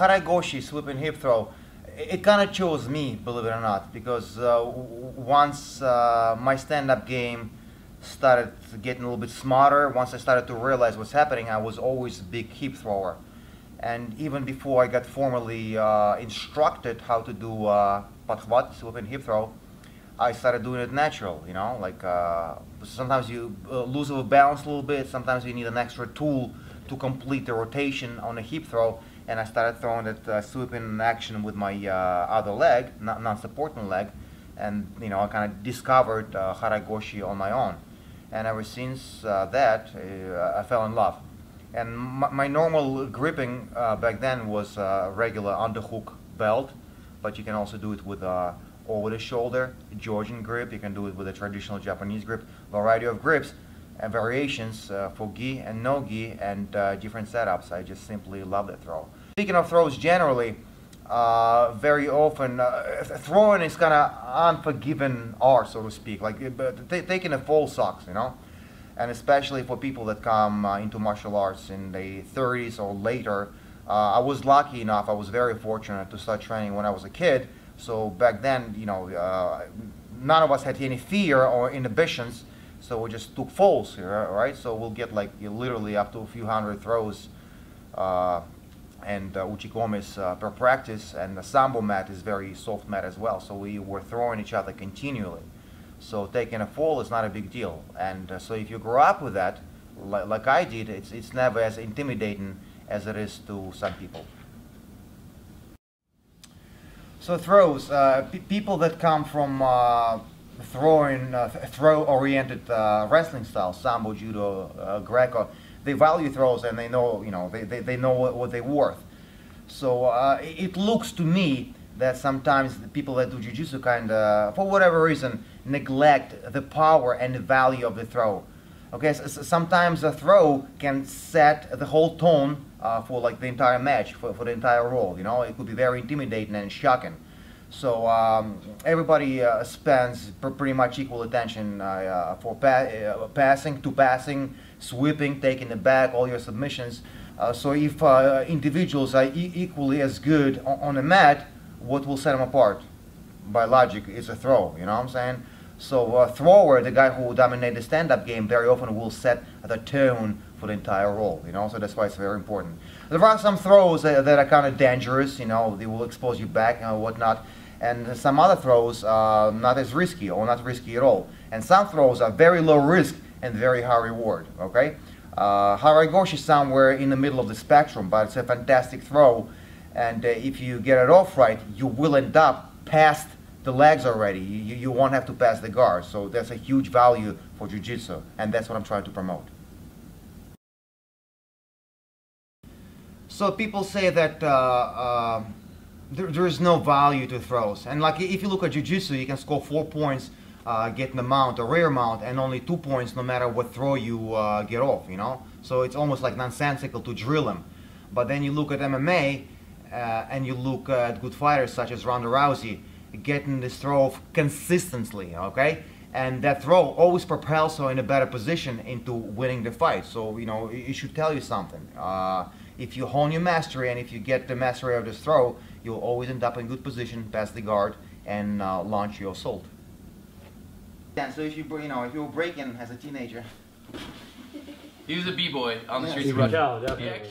Harai Goshi, sweeping hip throw, it kind of chose me, believe it or not, because once my stand-up game started getting a little bit smarter, once I started to realize what's happening, I was always a big hip thrower. And even before I got formally instructed how to do подхват, sweeping hip throw, I started doing it natural, you know, like sometimes you lose a balance a little bit, sometimes you need an extra tool to complete the rotation on a hip throw, and I started throwing that sweeping action with my other leg, non-supporting leg, and you know, I kind of discovered Harai Goshi on my own. And ever since that, I fell in love. And my normal gripping back then was regular underhook belt, but you can also do it with over the shoulder, Georgian grip. You can do it with a traditional Japanese grip. Variety of grips and variations for gi and no gi, and different setups. I just simply love that throw. Speaking of throws generally, very often throwing is kind of unforgiving art, so to speak. Like taking a fall sucks, you know. And especially for people that come into martial arts in the 30s or later. I was lucky enough, I was very fortunate to start training when I was a kid. So back then, you know, none of us had any fear or inhibitions, so we just took falls, right? So we'll get like literally up to a few hundred throws and uchikomis per practice, and the Sambo mat is very soft mat as well, so we were throwing each other continually. So taking a fall is not a big deal, and so if you grow up with that, like I did, it's never as intimidating as it is to some people. So throws, people that come from throw-oriented wrestling styles, Sambo, Judo, Greco, they value throws and they know, you know, they know what they're worth. So it looks to me that sometimes the people that do jiu-jitsu kind of, for whatever reason, neglect the power and the value of the throw. Okay, so sometimes a throw can set the whole tone for like the entire match, for the entire role, you know. It could be very intimidating and shocking. So everybody spends pretty much equal attention for passing, sweeping, taking the back, all your submissions. So if individuals are equally as good on the mat, what will set them apart? By logic, is a throw, you know what I'm saying? So a thrower, the guy who will dominate the stand-up game, very often will set the tone for the entire role, you know, so that's why it's very important. There are some throws that are kind of dangerous, you know, they will expose you back and whatnot, and some other throws are not as risky or not risky at all. And some throws are very low risk and very high reward, okay? Harai Goshi is somewhere in the middle of the spectrum, but it's a fantastic throw, and if you get it off right, you will end up past the legs already. You won't have to pass the guard, so that's a huge value for jiu-jitsu, and that's what I'm trying to promote. So people say that there is no value to throws, and like if you look at jiu-jitsu, you can score 4 points getting the mount or rear mount, and only 2 points no matter what throw you get off, you know. So it's almost like nonsensical to drill them. But then you look at MMA and you look at good fighters such as Ronda Rousey getting this throw off consistently, okay? And that throw always propels her in a better position into winning the fight. So, you know, it should tell you something. If you hone your mastery and if you get the mastery of this throw, you'll always end up in good position, pass the guard, and launch your assault. Yeah, so if you were breaking as a teenager. He was a b-boy on the streets of You can Russia. tell, definitely.